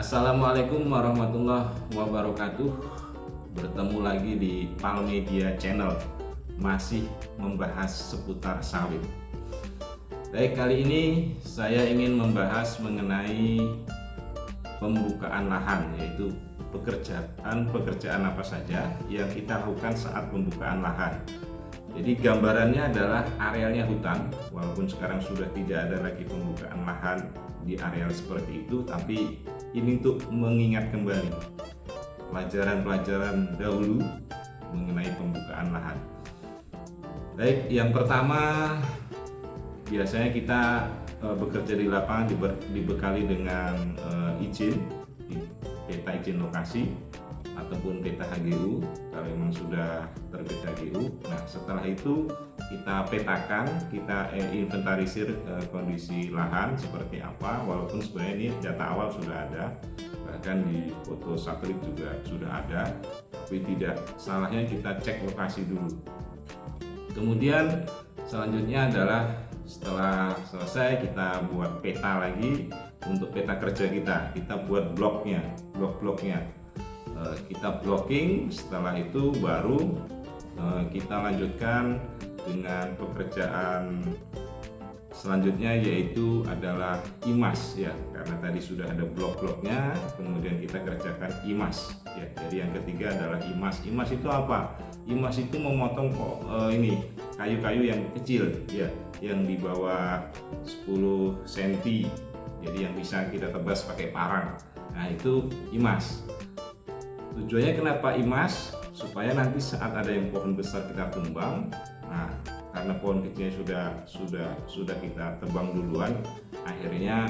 Assalamualaikum warahmatullahi wabarakatuh. Bertemu lagi di Palmedia Channel, masih membahas seputar sawit. Baik, kali ini saya ingin membahas mengenai pembukaan lahan, yaitu pekerjaan apa saja yang kita lakukan saat pembukaan lahan. Jadi gambarannya adalah arealnya hutan, walaupun sekarang sudah tidak ada lagi pembukaan lahan di areal seperti itu, tapi ini untuk mengingat kembali pelajaran-pelajaran dahulu mengenai pembukaan lahan. Baik, yang pertama biasanya kita bekerja di lapangan dibekali dengan izin, peta izin lokasi ataupun peta HGU kalau memang sudah terbit HGU. Nah, setelah itu kita petakan, kita inventarisir kondisi lahan seperti apa, walaupun sebenarnya ini data awal sudah ada, bahkan di foto satelit juga sudah ada, tapi tidak salahnya kita cek lokasi dulu. Kemudian selanjutnya adalah setelah selesai kita buat peta lagi. Untuk peta kerja kita buat bloknya, kita blocking. Setelah itu baru kita lanjutkan dengan pekerjaan selanjutnya, yaitu adalah IMAS ya, karena tadi sudah ada blok-bloknya, kemudian kita kerjakan IMAS ya. Jadi yang ketiga adalah IMAS. IMAS itu apa? IMAS itu memotong ini kayu-kayu yang kecil ya, yang di bawah 10 cm, jadi yang bisa kita tebas pakai parang. Nah, itu IMAS. Tujuannya kenapa IMAS? Supaya nanti saat ada yang pohon besar kita tumbang, nah karena pohon kecilnya sudah kita tebang duluan, akhirnya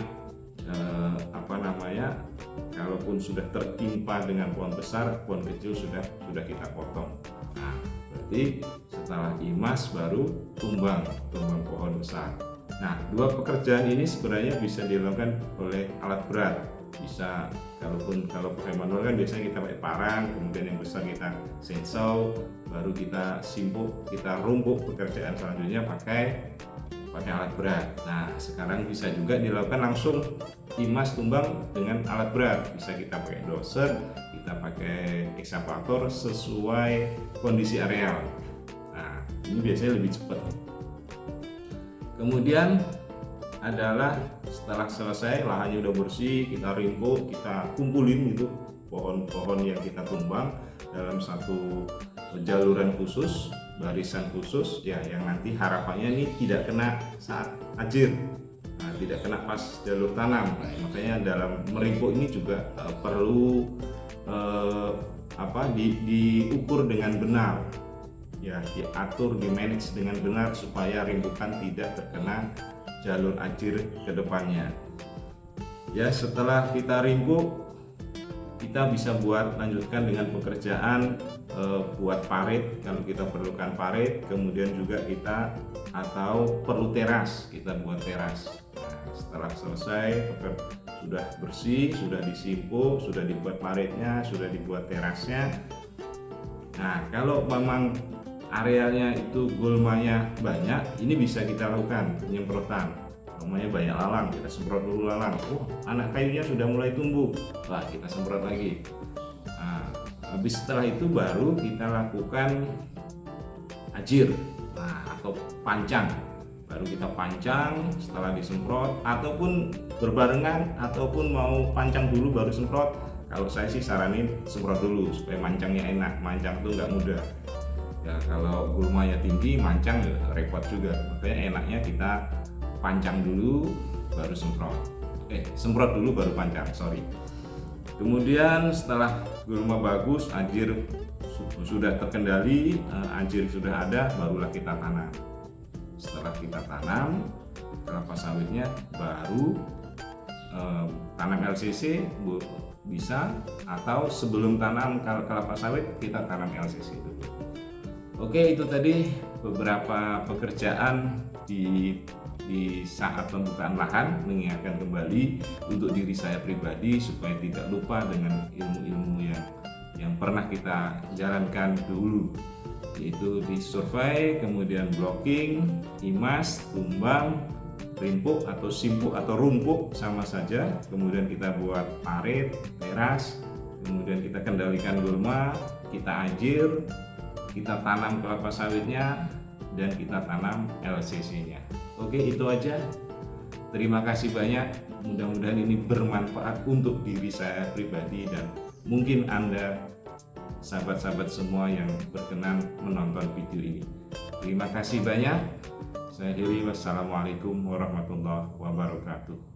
kalaupun sudah tertimpa dengan pohon besar, pohon kecil sudah kita potong. Nah, berarti setelah IMAS baru tumbang pohon besar. Nah, dua pekerjaan ini sebenarnya bisa dilakukan oleh alat berat. Bisa, kalau pakai manual kan biasanya kita pakai parang, kemudian yang besar kita sensau, baru kita simpuk, kita rumpuk pekerjaan selanjutnya pakai alat berat. Nah, sekarang bisa juga dilakukan langsung IMAS tumbang dengan alat berat. Bisa kita pakai doser, kita pakai ekskavator sesuai kondisi areal. Nah, ini biasanya lebih cepat. Kemudian adalah setelah selesai lahannya udah bersih, kita rimpuk, kita kumpulin gitu pohon-pohon yang kita tumbang dalam satu jaluran khusus, barisan khusus ya, yang nanti harapannya ini tidak kena saat ajir, nah, tidak kena pas jalur tanam. Nah, makanya dalam merimpuk ini juga perlu diukur dengan benar ya, diatur, dimanage dengan benar supaya rimpukan tidak terkena jalur ajir ke depannya. Ya, setelah kita rimpuk, kita bisa lanjutkan dengan pekerjaan buat parit kalau kita perlukan parit, kemudian juga kita atau perlu teras, kita buat teras. Nah, setelah selesai sudah bersih, sudah disimpuk, sudah dibuat paritnya, sudah dibuat terasnya. Nah, kalau memang arealnya itu gulmanya banyak, ini bisa kita lakukan penyemprotan. Namanya banyak lalang, kita semprot dulu lalang. Anak kayunya sudah mulai tumbuh, wah kita semprot lagi. Nah, habis setelah itu baru kita lakukan ajir, atau pancang. Baru kita pancang setelah disemprot, ataupun berbarengan, ataupun mau pancang dulu baru semprot. Kalau saya sih saranin semprot dulu supaya mancangnya enak. Mancang tuh nggak mudah. Ya, kalau gulmanya tinggi, mancang repot juga. Makanya enaknya kita pancang dulu baru semprot. Semprot dulu baru pancang, sorry. Kemudian setelah gulma bagus, ajir sudah terkendali, ajir sudah ada, barulah kita tanam. Setelah kita tanam kelapa sawitnya, baru tanam LCC bisa, atau sebelum tanam kelapa sawit kita tanam LCC dulu. Oke, itu tadi beberapa pekerjaan di saat pembukaan lahan, mengingatkan kembali untuk diri saya pribadi supaya tidak lupa dengan ilmu-ilmu yang pernah kita jalankan dulu, yaitu di survei, kemudian blocking, IMAS, tumbang, rimpuk atau simpuk atau rumpuk sama saja. Kemudian kita buat parit, teras, kemudian kita kendalikan gulma, kita ajir, kita tanam kelapa sawitnya, dan kita tanam LCC-nya. Oke, itu aja. Terima kasih banyak. Mudah-mudahan ini bermanfaat untuk diri saya pribadi dan mungkin Anda, sahabat-sahabat semua yang berkenan menonton video ini. Terima kasih banyak. Saya akhiri, wassalamualaikum warahmatullahi wabarakatuh.